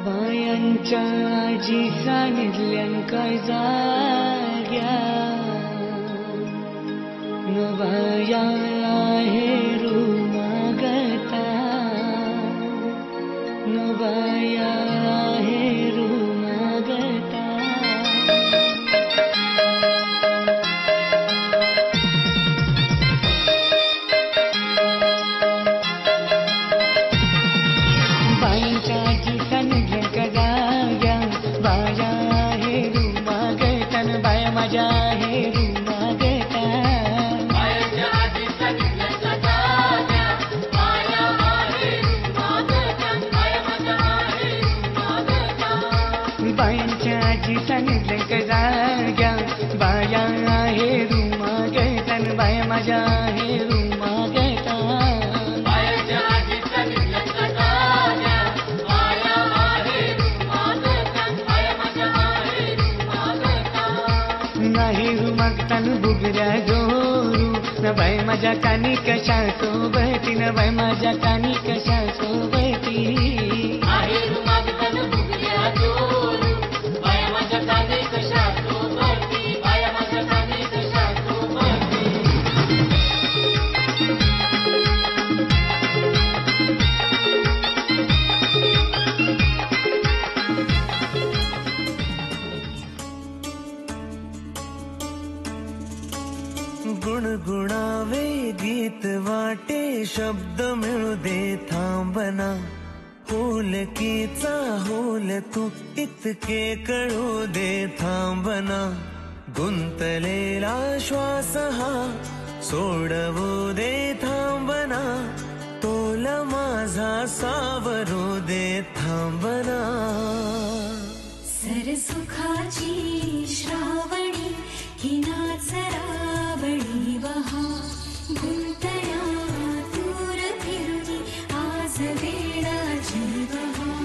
बायांच्या आजी सांगितल्यान जाग्या न बाया हेरू मागता न बाया हेरू मागता बायांच्या आजी सांगितल्यान जाग्या बाया हेरू मागता न बाया माझ्या हेरू मागता बायांच्या आजी सांगितलं का जाग्या बाया हेरू मागता न बाया माझ्या हेरू मागता हेरू मागता न बुगऱ्या जोरू न बाय माझ्या कानी कशा सोबती न बाय माझ्या कानी कशा सोबती हेरू मागता न बुगऱ्या जोरू बाया माझ्या कानी कशा सोबती बाया माझ्या कानी कशा सोबती गुणगुणावे गीत वाटे शब्द मिळू दे थांबना होलकीचा होल तू इतके कळू दे थांबना गुंतलेला श्वास हा सोडवू दे थांबना तोल माझा सावरू दे थांबना सरसुखाची श्रावणी ही नाच रावणी वहा गुंतया दूर फिरुनी आज वेळाची वहा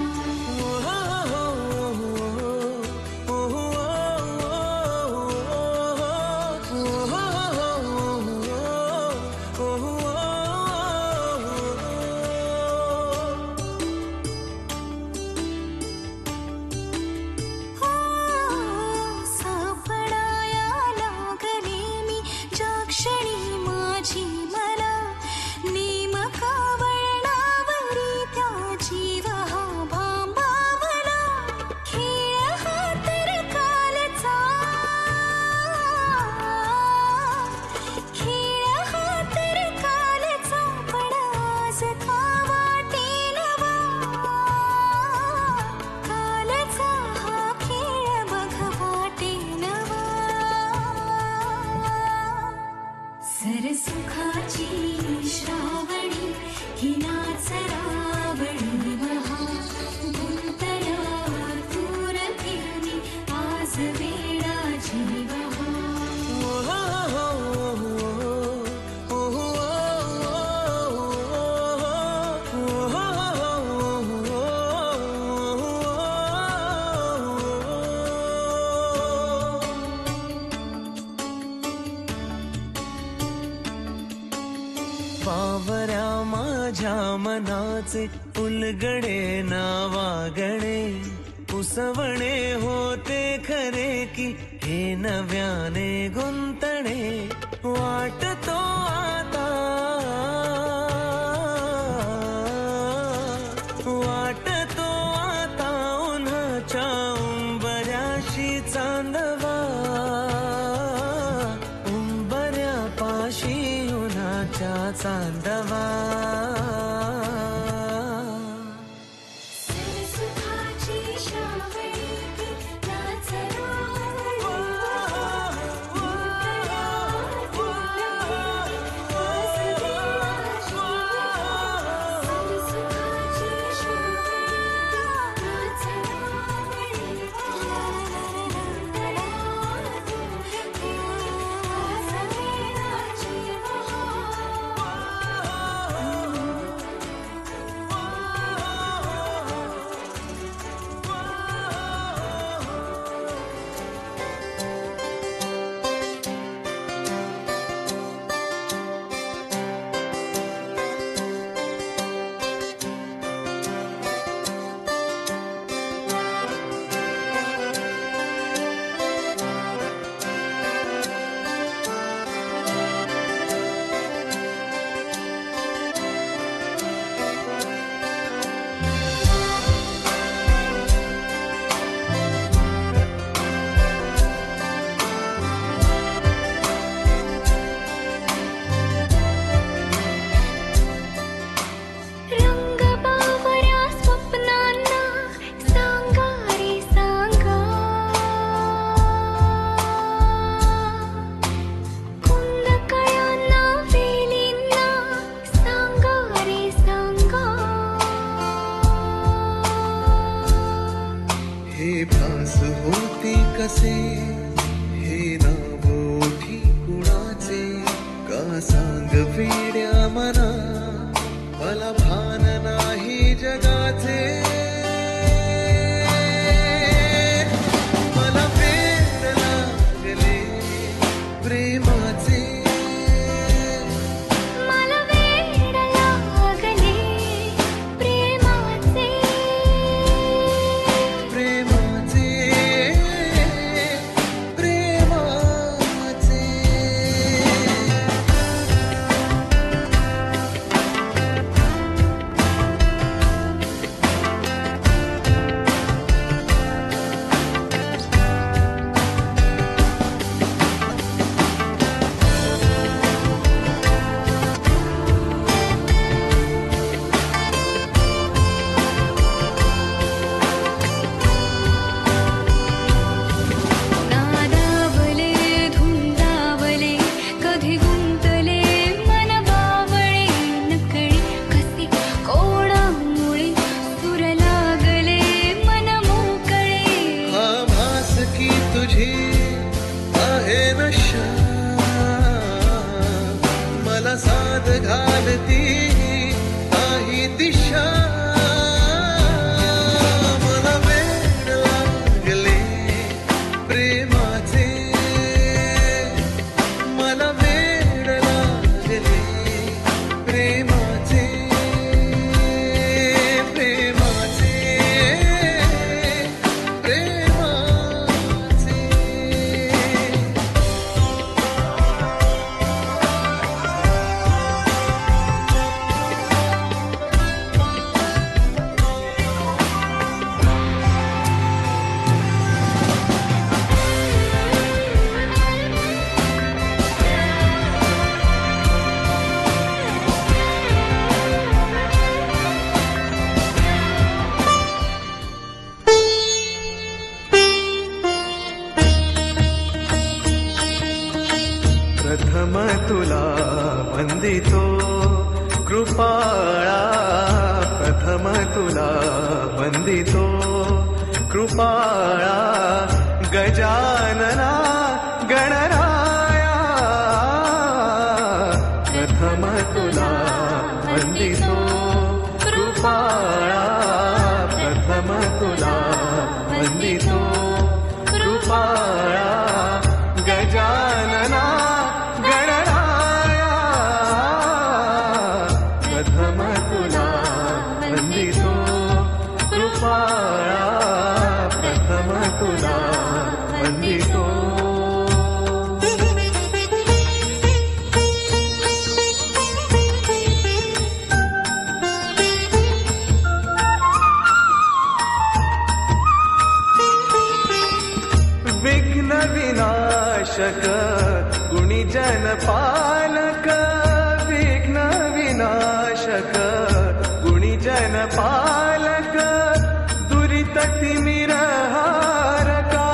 सरसुखाची श्रावणी ही नाच रावणी वहा गुंतया दूर फिरुनी आज वेळाची वहा पावऱ्या माझ्या मनाचे उलगडे नावागणे उसवणे होते खरे की हे नव्याने गुंतणे वाटतो आता वाटतो आता उन्हाच्या उंबऱ्याशी चांदवा उंबऱ्यापाशी उन्हाच्या चांदवा सरसुखाची श्रावणी ही नाच रावणी वहा गुंतया दूर फिरुनी कसे हे नाव ओठी कुणाचे का सांग वेड्या मना मला भान नाही जगाचे मला वेड लागले प्रेमाचे मला वेड लागले प्रेमाचे प्रेमाचे प्रेमाचे नादावले धुंदावले कधी गुंतले मन बावळे नकळे कसे कोणामुळे सूर लागले मन मोकळे हा भास की तुझी आहे नशा मला साध घालती काही दिशा मला वेड लागले प्रेमाचे मला वेड लागले प्रेमाचे प्रेमाचे प्रेमाचे प्रथम तुला वंदितो कृपाळा प्रथम तुला वंदितो कृपाळा गजानना गणराया प्रथम तुला वंदितो कृपाळा प्रथम तुला वंदितो कृपाळा गजानना गणराया प्रथम तुला वंदितो कृपाळा प्रथम तुला वंदितो विघ्न विनाशक गुणीजन पालक विघ्न विनाशक गुणीजन पालक दुरित तिमिरहारका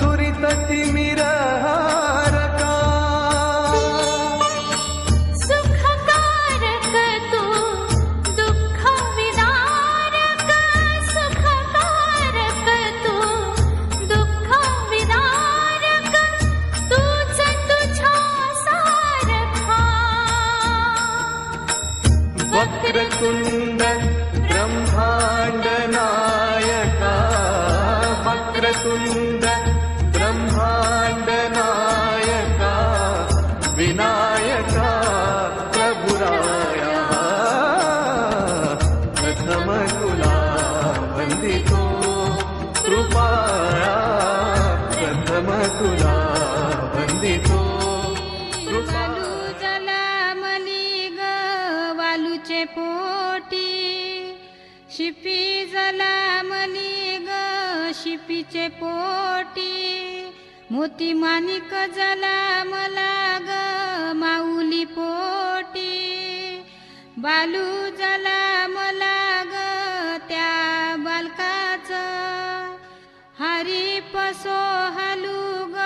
दुरित तिमिरहारका सुखकारक तू दुःख विदारक सुखकारक तू दुःख विदारक तूच तुझ्या सारखा वक्रतुंड ब्रह्मांड नायका वक्रतुंड ब्रह्मांड नायका विनायका प्रभुराया प्रथम तुला वंदितो कृपाळा प्रथम तुला वंदितो वालू जलामली ग वालूचे पोटी शिपी जलामली ग शिपीचे पोटी मोती माणिक जलामला ग माऊली पोटी बालू जलामला ग त्या बालकाचं हरी पसो हालू ग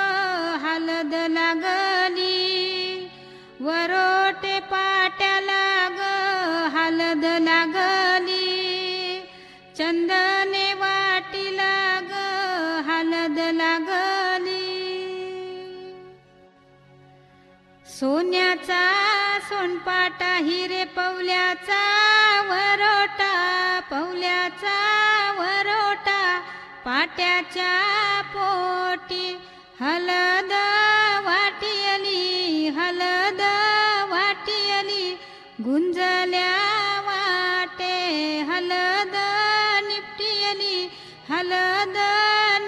हालद लागली वरोटे पाट्याला ग हालद लागली चंदने वाटीला सोन्याचा सोनपाटा हिरे पवल्याचा वरोटा, पवल्याचा वरोटा पाट्याच्या पोटी. हलद वाटियली, हलद वाटियली गुंजल्या वाटे. हलद निपटियली, हलद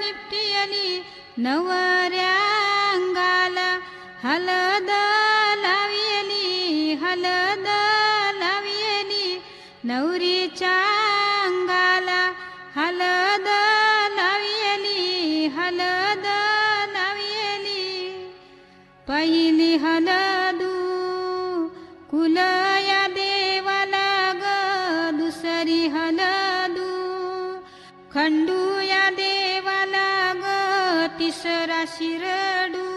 निपटियली नवऱ्या अंगाला. हलद लावियली, हलद लावियली नवरीच्या अंगाला. हलद लावियली, हलद लावियली पहिली हलदू कुल या देवाला ग. दुसरी हलदू खंडू या देवाला ग. तिसरा शिरडू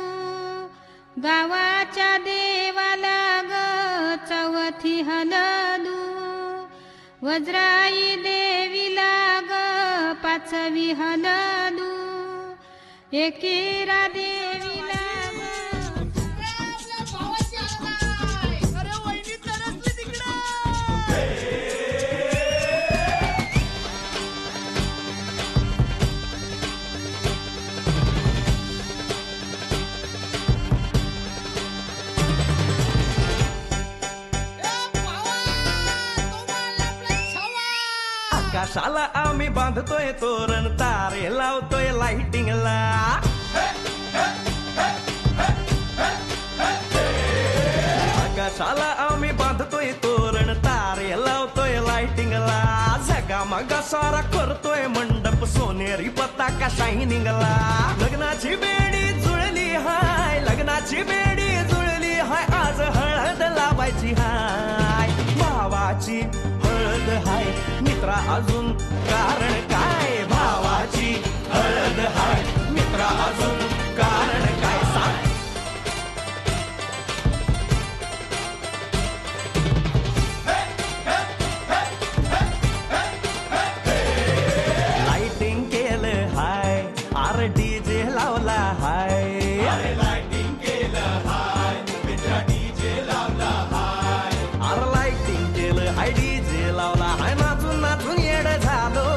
गावाच्या देवाला ग. चौथी हलदू वज्राई देवीला ग. पाचवी हलदू एकेरा देवीला ग. आकाशाला आम्ही बांधतोय तोरण, तारे लावतोय लाइटिंगला. आकाशाला आम्ही बांधतोय तोरण, तारे लावतोय लाइटिंगला. झगामगा सारा करतोय मंडप, सोनेरी पताका शायनिंगला. लग्नाची बेडी जुळली हाय, लग्नाची बेडी जुळली हाय. आज हळद लावायची हाय, भावाची हळद हाय. मित्रा अजून कारण काय, भावाची हळद हाय. मित्रा अजून कारण काय सांग. लाइटिंग केलं हाय, आर डीजे लावला हाय. लाइटिंग केलं हाय, मित्रा डीजे लावला हाय. आर लाइटिंग केलं हाय, डीजे लावला हाय. नाचून नाचून येड झालो.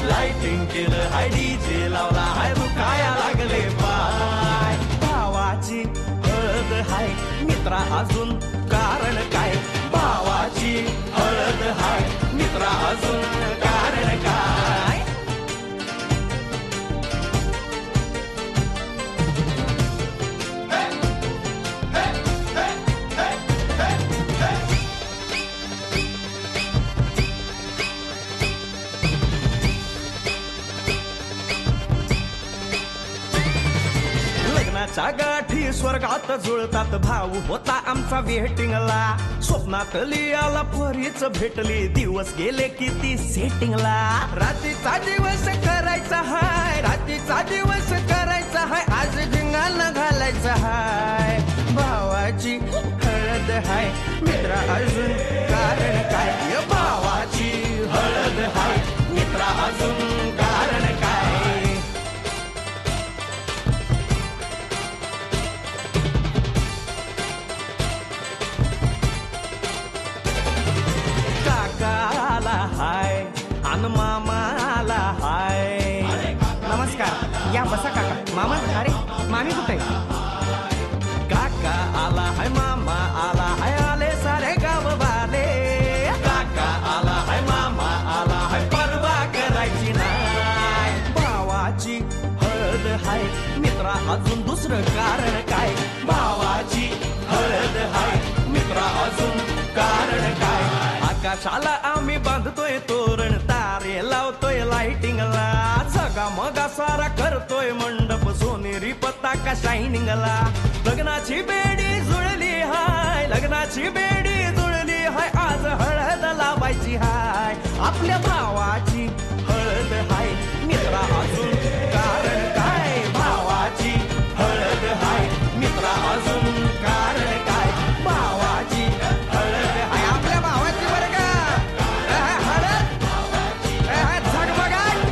लाइटिंग केलं हाय, डीजे लावला हाय. दुखाया लागले पाय. भावाची हळद हाय, मित्रा अजून कारण काय. भावाची हळद हाय, मित्रा अजून कारण काय. लग्नाच्या गाठी स्वर्गात जुळतात, भाऊ होता आमचा वेटिंगला. स्वप्नात लियाला परीच भेटली, दिवस गेले किती सेटिंगला. रात्रीचा दिवस करायचा हाय, रात्रीचा दिवस करायचा हाय. आज धिंगाणा घालायचा हाय. भावाची हळद हाय, मित्रा अजून कारण काय. भावाची हळद हाय, मित्रा अजून कारण काय. काकाला हाय अन मामाला हाय. नमस्कार, या बसा काका. मामा अरे मामी कुठे. काका आला हाय, मामा आला हाय. आले सारे गाव वाले. काका आला हाय, मामा आला हाय. परवा करायची नाय. भावाची हळद हाय, मित्रा अजून दुसरं कारण काय. भावाची हळद हाय, मित्रा अजून कारण काय. आकाशाला आम्ही बांधतोय तोरण, तारे लावतोय लाइटिंगला. झगामगा सारा करतोय मंडप, सोनेरी पताका शायनिंगला. लग्नाची बेडी जुळली हाय, लग्नाची बेडी जुळली हाय. आज हळद लावायची हाय, आपल्या भावाची हळद हाय. मित्रा अजून कारण काय. भावाची हळद हाय, मित्रा अजून कारण काय. भावाची हळद हाय, आपल्या भावाची बरं का. हळद झगमगाट.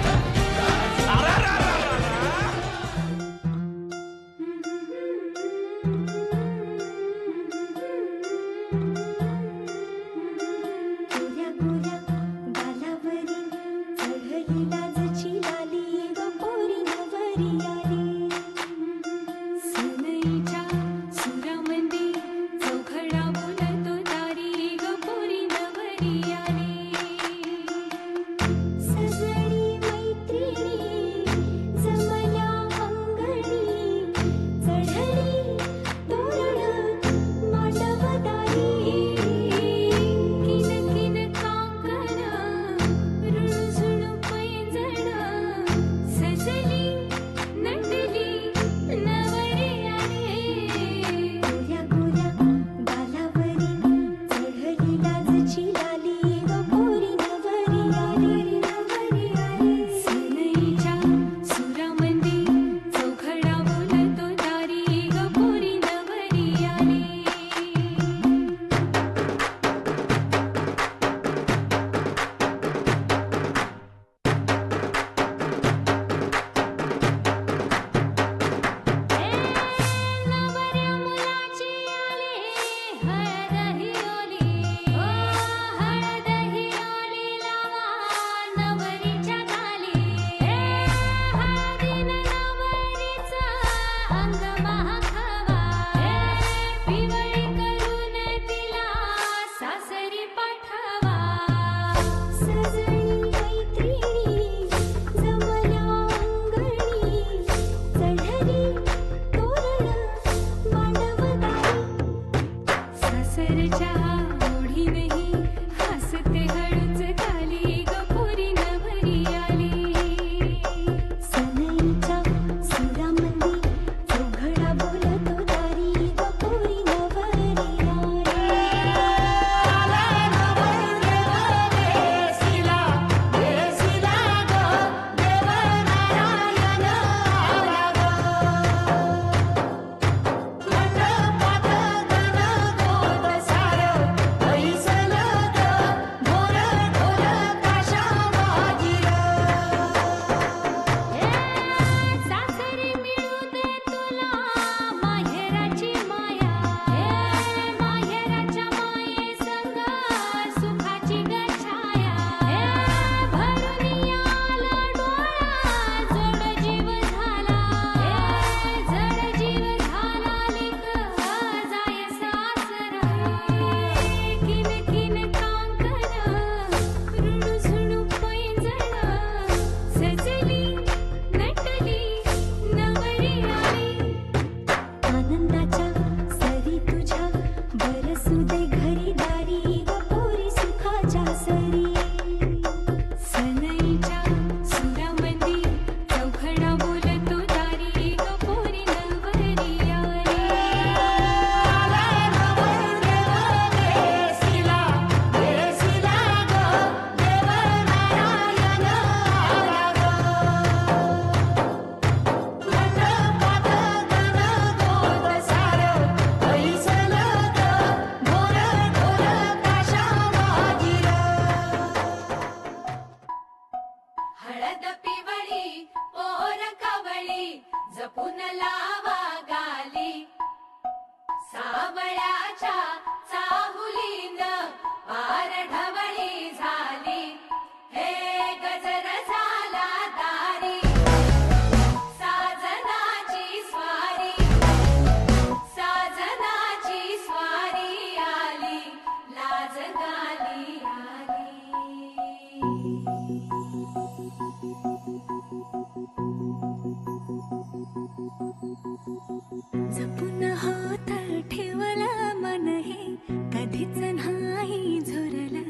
नाही झुरलं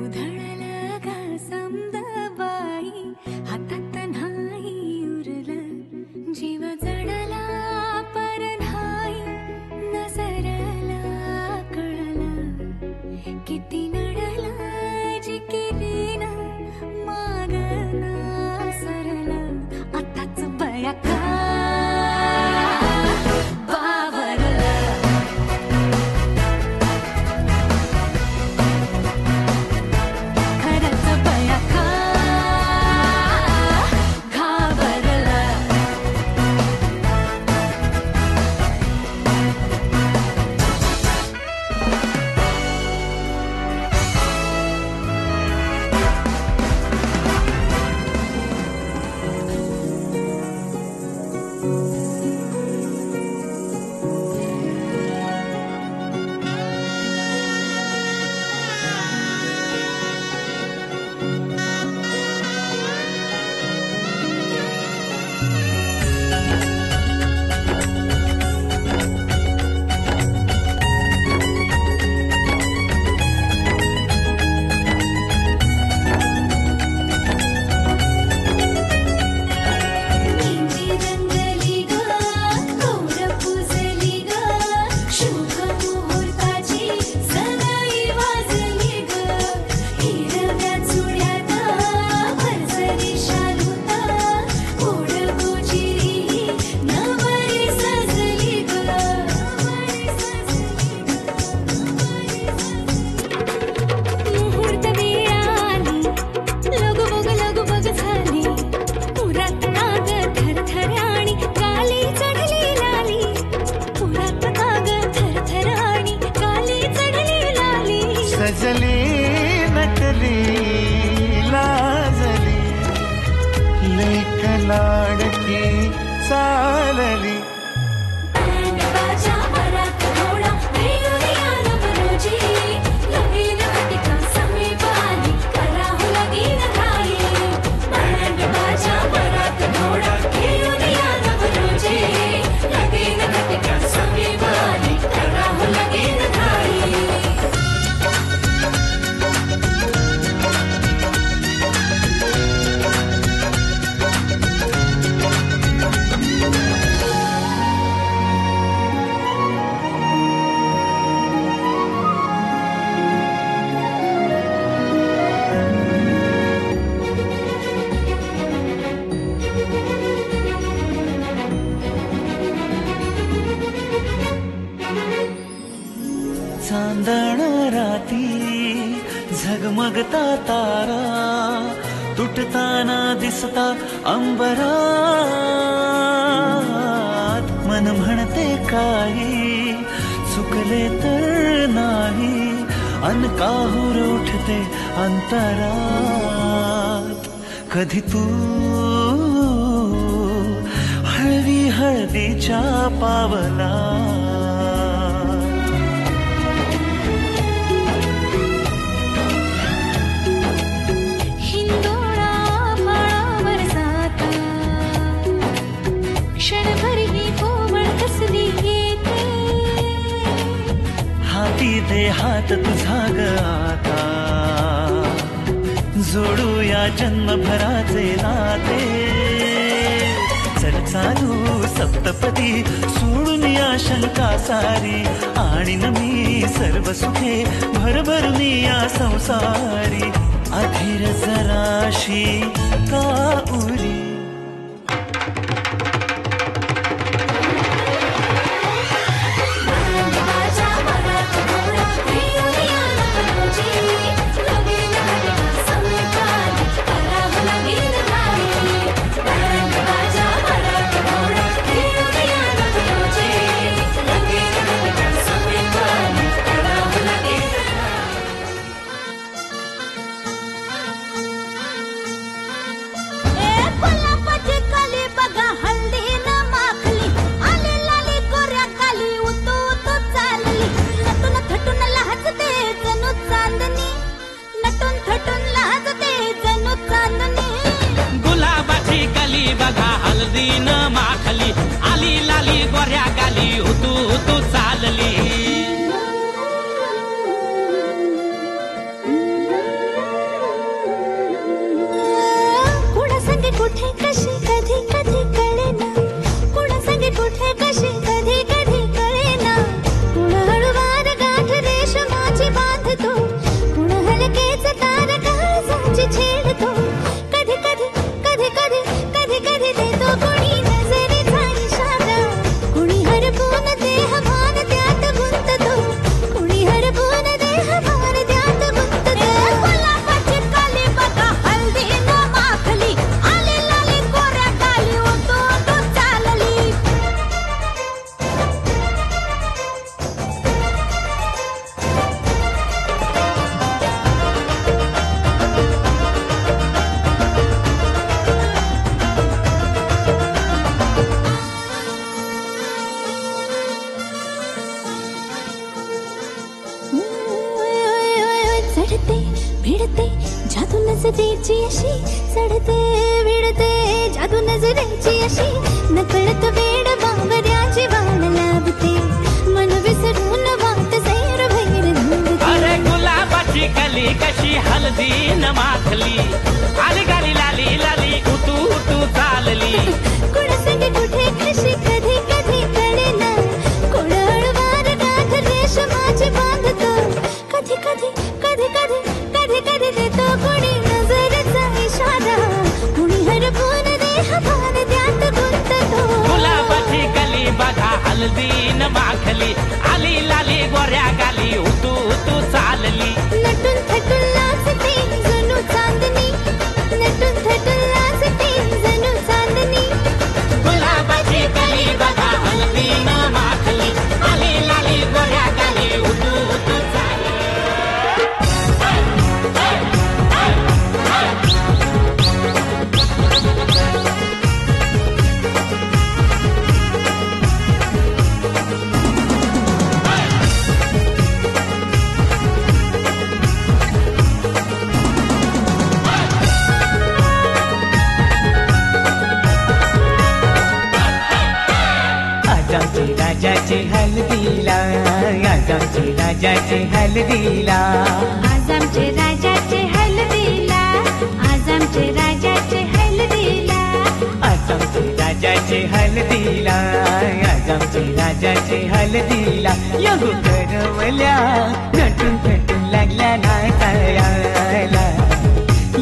उधळलं गा समद बाई हातात नाही उरलं जीव जडला पर नाही नजरला कळलं किती नडला जिकिरीना मागना सरलं आताच बया का सजली नटली लाजली लेक लाडकी चालली चांदण राती झगमगता तारा तुटताना दिसता अंबरात मन म्हणते काही चुकले तर नाही अनकाहूर उठते अंतरात कधी तू हळवी हळदीच्या पावला हाती दे हात तुझा ग आता जोडूया जन्मभराचे नाते चल चालू सप्तपदी सोडून या शंका सारी आणि मी सर्व सुखे भरभरून या संसारी अधीर जराशी का उरी ए चढते भिडते जादू नजरेची अशी चढते भिडते जादू नजरेची अशी नकळत वेड बावऱ्याची वाण लाभते मन विसरून वाट सैर भैर रंगते. अरे गुलाबाची कली कशी हलदी न माखली आली गाली लाली लाली उतू उतू चालली. कुणासंगे कुठे कशी कधी कधी कळेना कोळवार गाठ रेशमाची बांधतो कधी कधी कधी कधी कधी कधी देतो कोणी नजरेचा इशारा कुणी हरपून देह भान त्यात गुंततो. गुलाबाची कली बघा हलदी न माखली आली लाली गोऱ्या गाली उतू उतू चालली. नटून थटून लाजते जणू चांदणी नटून थटून लाजते जणू चांदणी. गुलाबाची कली बघा हलदी न माखली आली लाली गोऱ्या गाली उतू उतू चालली. आजामचे राजाचे हलदीला आजामचे राजाचे हलदीला आज आमचे राजाचे हलदीला आज आमचे राजाचे हलदीला. आजामचे राजाचे हलदीला आजामचे राजाचे हलदीला. यगो करवल्या नटून थटून लागल्या नाचायला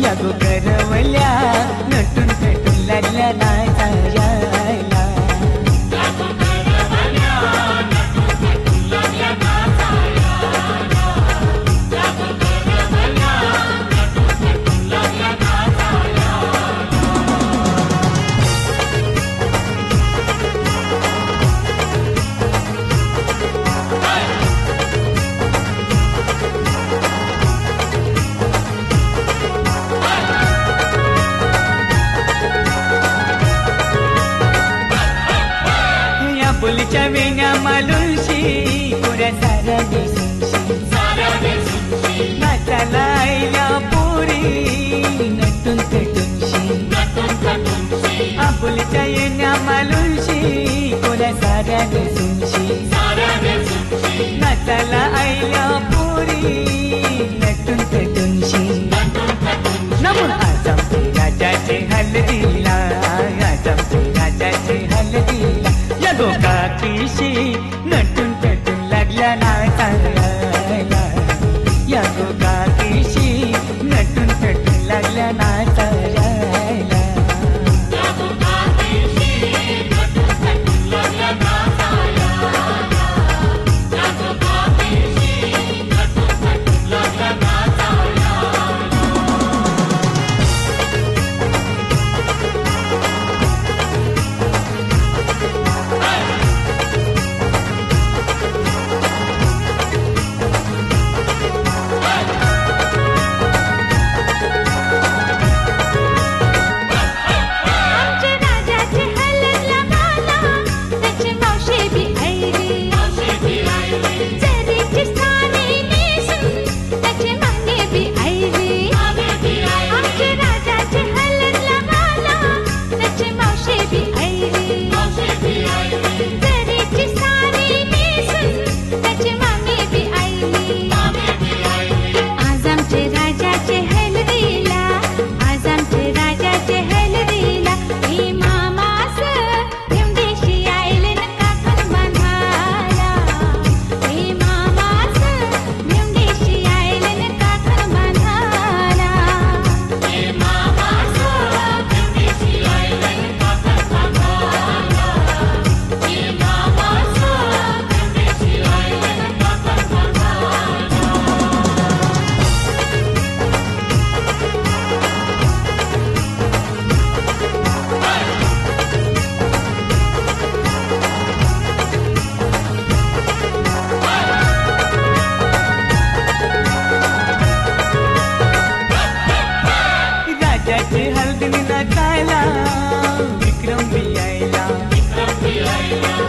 यगो करवल्या नटून थटून लागल्या नाचायला. पुलीच्या वेण्या मालूशी पुऱ्या साऱ्या दिसूनशी नाचायला आईल्या पोरी नटून थटूनशी. आपुलीच्या येण्या मालूशी पुऱ्या साऱ्या दिसूनशी नाचायला आईल्या पोरी नटून थटूनशी. नमून आजामचे राजाचे हलदीला आजामचे राजाचे हलदीला. यगो काकीशी नटून थटून लागल्या नाचायला यगो काकीशी नटून थटून लागल्या नाचायला.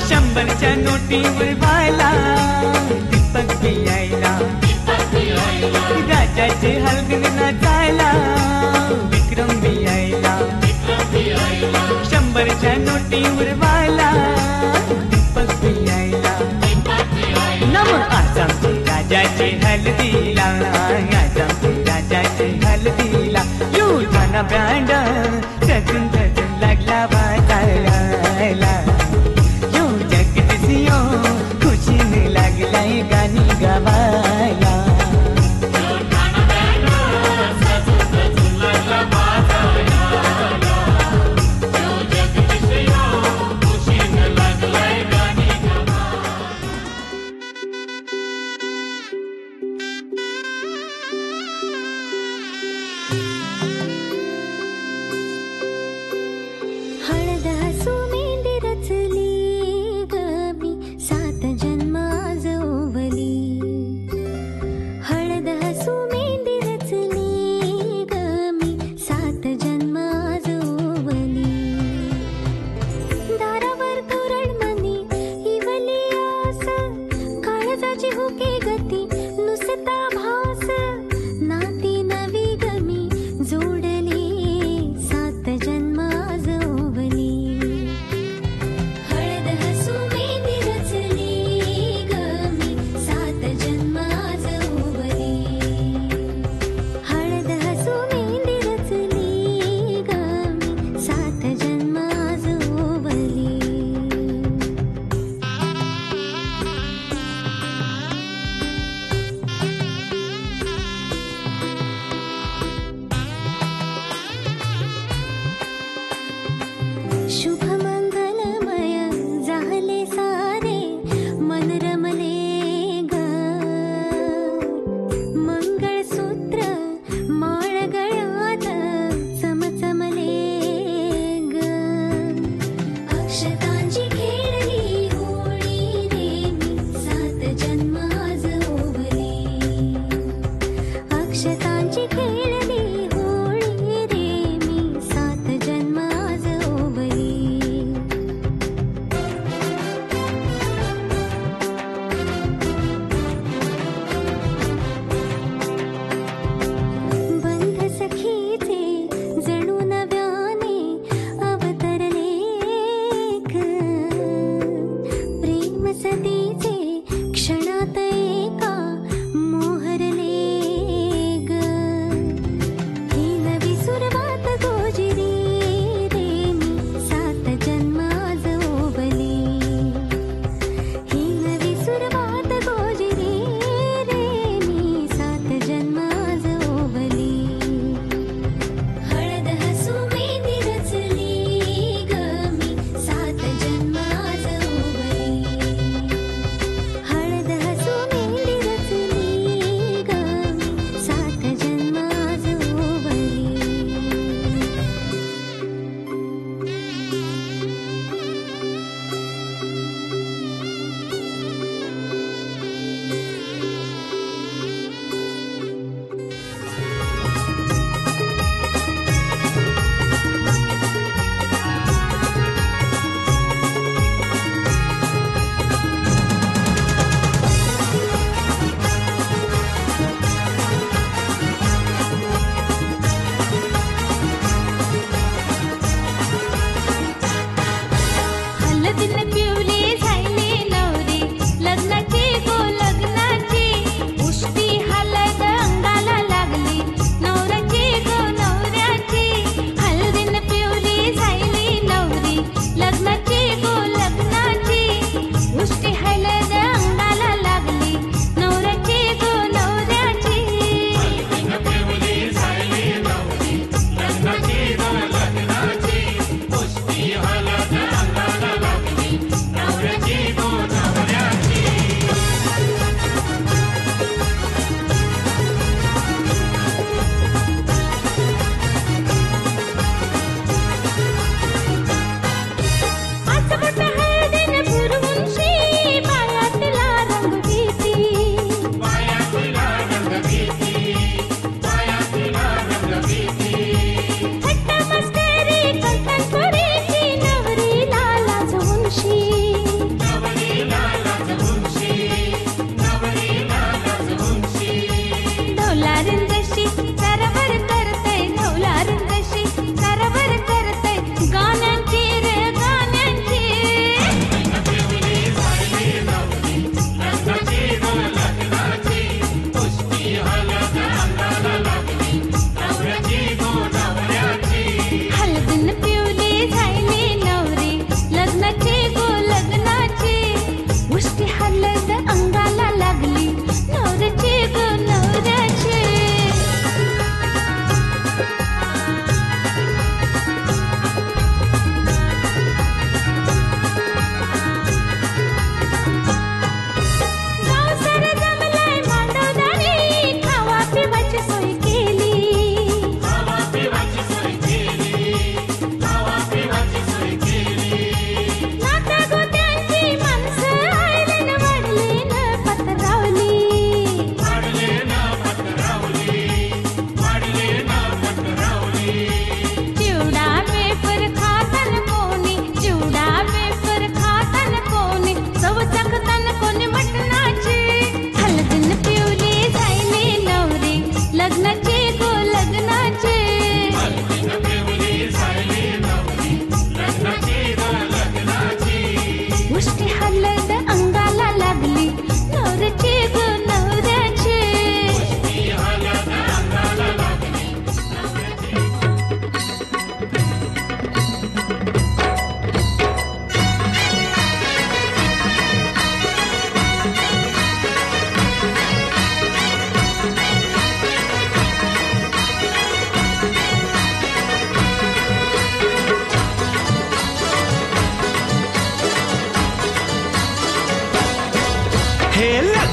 शंभरच्या नोटीवर व्हायला दीपक भी यायला राजा राजाची हलगीन नाचायला विक्रम बी यायला 100च्या नोटी उडवायला दीपक बी यायला नम आज आमची राजाची हलदीला आज आमची राजाची हलदीला युद्धाना बँड सजून सजून लागला वाजायला यो जगदीशियो खुशीने लागलाय गाणी गावायला Larin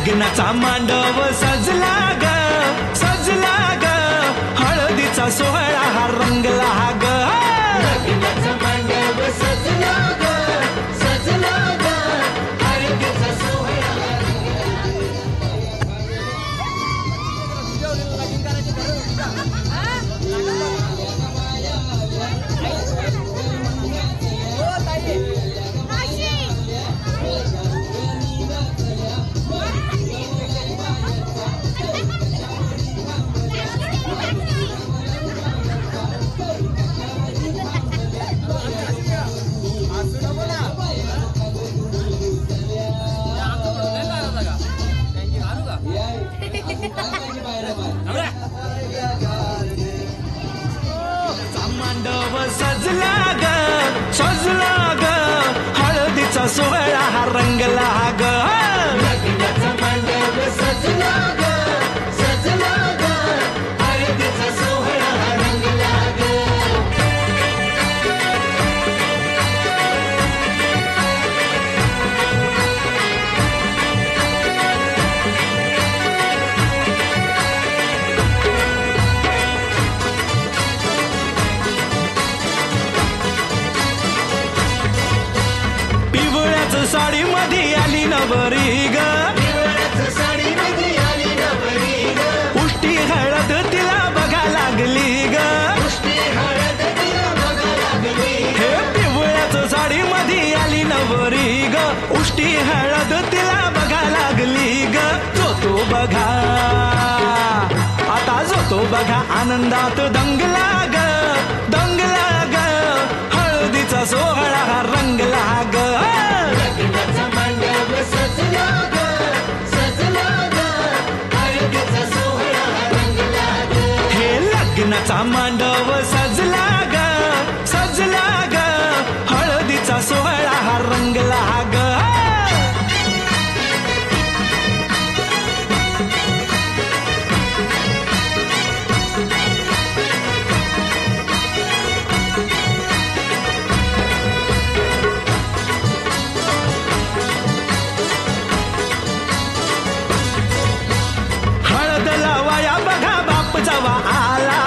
लग्नाचा मांडव सजला ग सजला ग हळदीचा सोहळा हा रंगला ग लग्नाचा मांडव सजला ग सजला ग हळदीचा सोहळा मांडव सजला ग सजला ग हळदीचा सोहळा हा रंगला ग लग्नाचा मांडव सजला ग सजला ग हळदीचा सोहळा रंगला ग साडी मध्ये आली नवरी ग साडी मध्ये आली नवरी ग उष्टी हळद तिला बघा लागली ग उष्टी हळद तिला बघा लागली हे पिवळ्याच साडी मध्ये आली नवरी ग उष्टी हळद तिला बघा लागली ग जो बघा आता जो बघा आनंदात दंगला ग दंगला ग हळदीचा सोहळा हा रंगला ग लग्नाचा मांडव सजला ग सजला ग हळदीचा सोहळा रंगला ग हे लग्नाचा मांडव सजला ग सजला ग हळदीचा सोहळा हा रंगला ग हळद लावाया बघा बाप जवा आला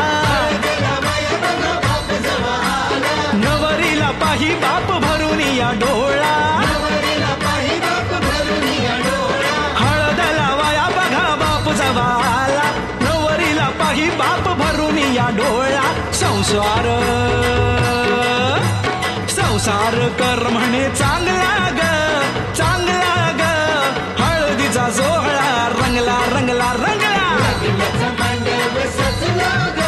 नवरीला पाही बाप भरून या डोळा हळद लावाया बघा बाप जवा आला नवरीला पाही बाप भरून या डोळा संसार संसार कर म्हणे चांगला ग चांगला ग हळदीचा सोहळा रंगला रंगला रंगला लग्नाचा मांडव सजला ग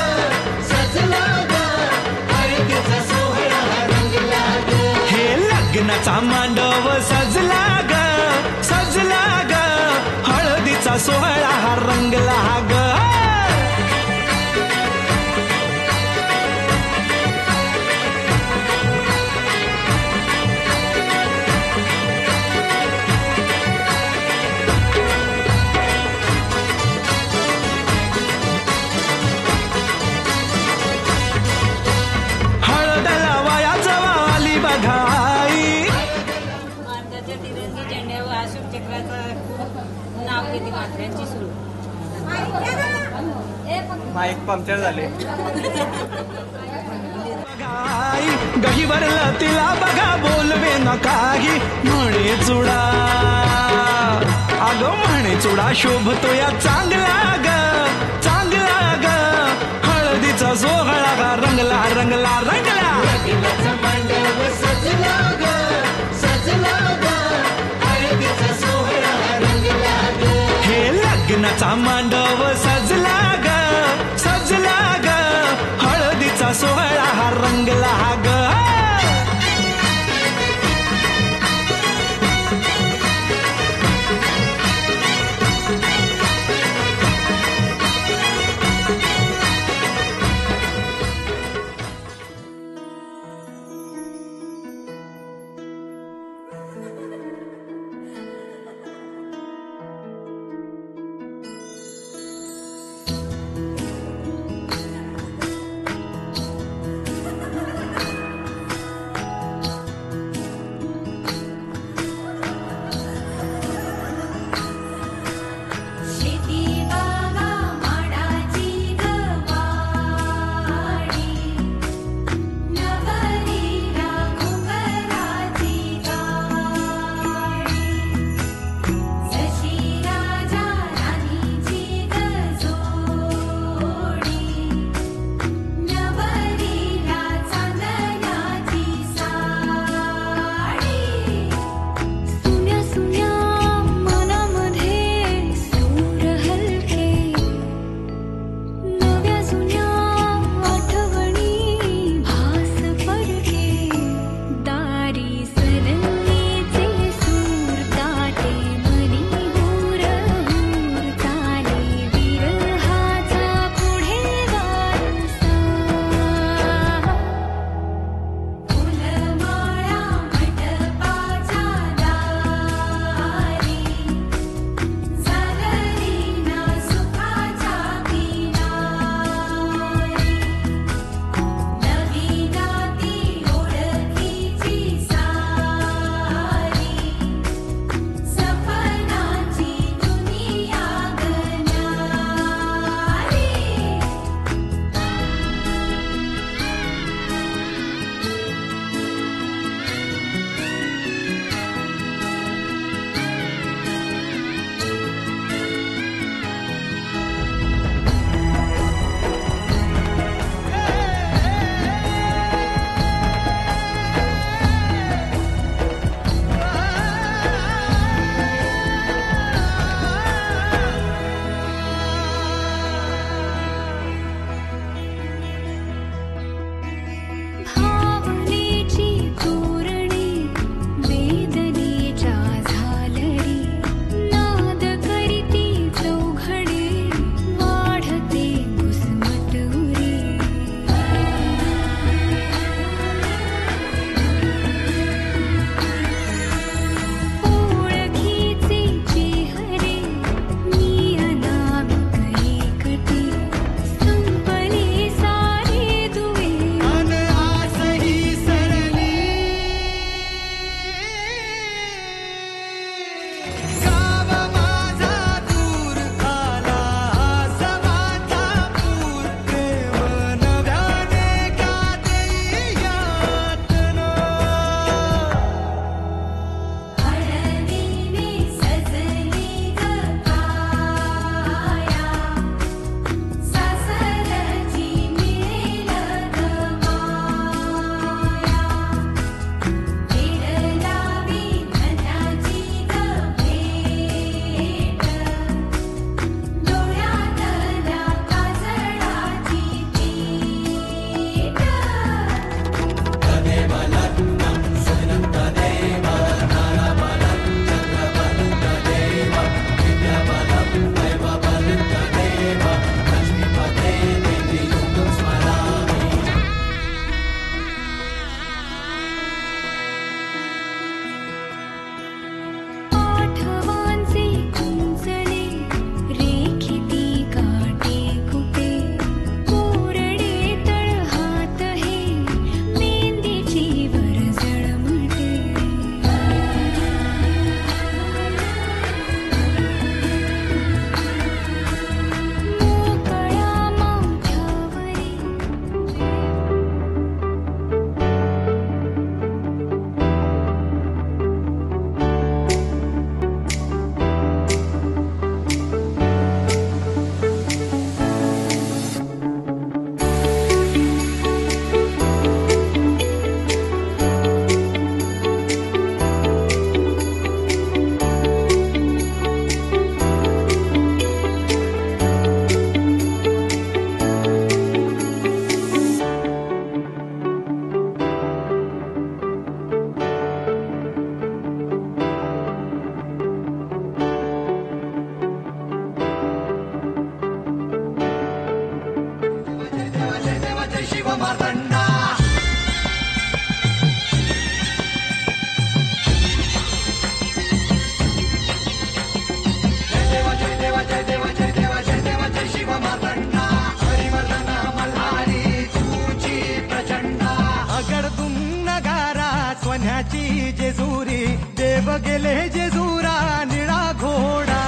सजला ग हळदीचा सोहळा रंगला ग हे लग्नाचा मांडव सजला ग सजला ग हळदीचा सोहळा हा रंगला ग हळद लावाया जवा आली बघाई भारताच्या तिरंगी झेंड्यावर अशोक चक्राचं नाव किती मात्र्यांची सुरू माईक पंक्चर झाले गहीवरला तिला बघा बोलवे न काही म्हणे चुडा अगं म्हणे चुडा शोभतो या चांगला ग चांगला ग हळदीचा सोहळा हा रंगला रंगला रंगला लग्नाचा मांडव सजला ग सजला ग हळदीचा सोहळा रंगला ग हे लग्नाचा मांडव सजला ग सजला ग हळदीचा सोहळा हा रंगला ग गेले जेजुरा निळा घोडा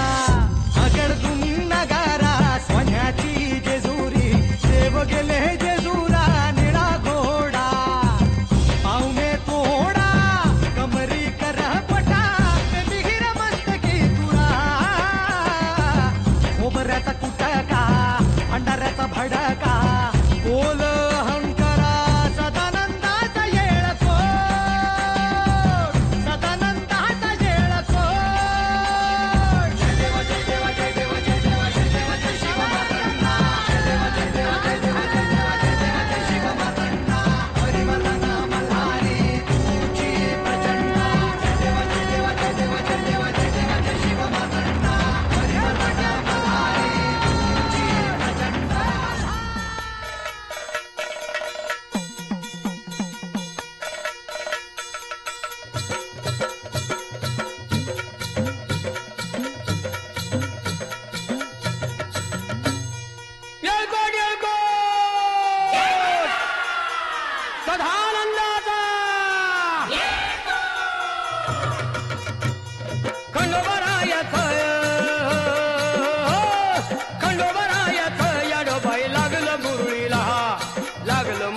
अगडून नगारा सोन्याची जेजुरी देव गेले जेजुरा निळा घोडा पाव में तोडा कमरी कर पटा मिहिर मस्तकी तुरा खोबऱ्याचा कुटका भंडाऱ्याचा भडका बोल हंकरा सदानंदाचा येळको सदानंदाचा येळको जय देव जय देव जय देव जय देव जय देव जय शिव मातंडा जय देव जय देव जय देव जय देव जय देव जय शिव मातंडा हरिवदना मल्हारी तुझी प्रचंड जय देव जय देव जय देव जय देव जय देव जय शिव मातंडा हरिवदना मल्हारी तुझी प्रचंड सदानंदाचा खंडोबरायाचं याडोबाई लागलं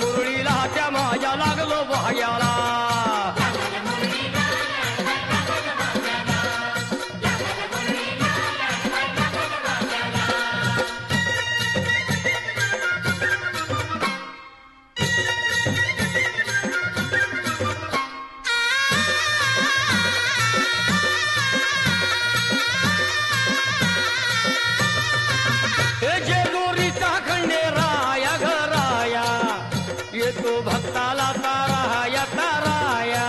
मुरळीला त्या माझ्या लागलो भाग्याला जेजुरीचा खंडेराया घराया येतो भक्ताला ताराया ताराया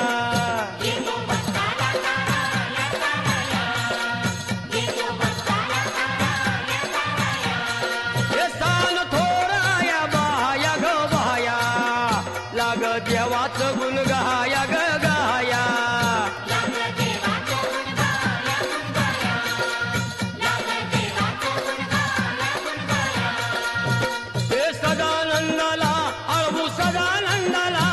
हे स्थान थोराया बाया ग बाया लाग देवाचं गुण गाया ग गाया हे सदानंदाला अळवू सदानंदाला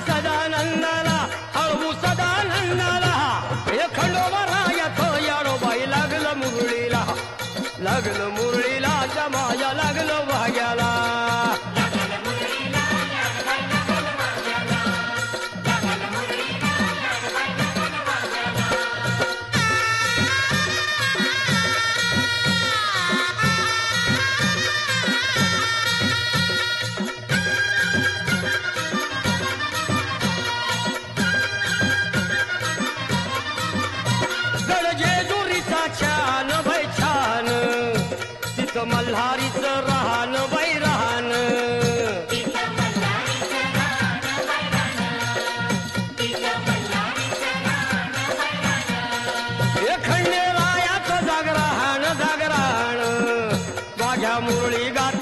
सदानंदाला अळवू सदानंदाला हे खंडोबरायाचं याडोबाई लागलं मुरळीला जमाया लागलं भाग्याला गड जेजुरीचा छान बाई छान तिथं मल्हारीचं राहण बाई राहण हे खंडेरायाचं जागरण माझ्या मुरळी गात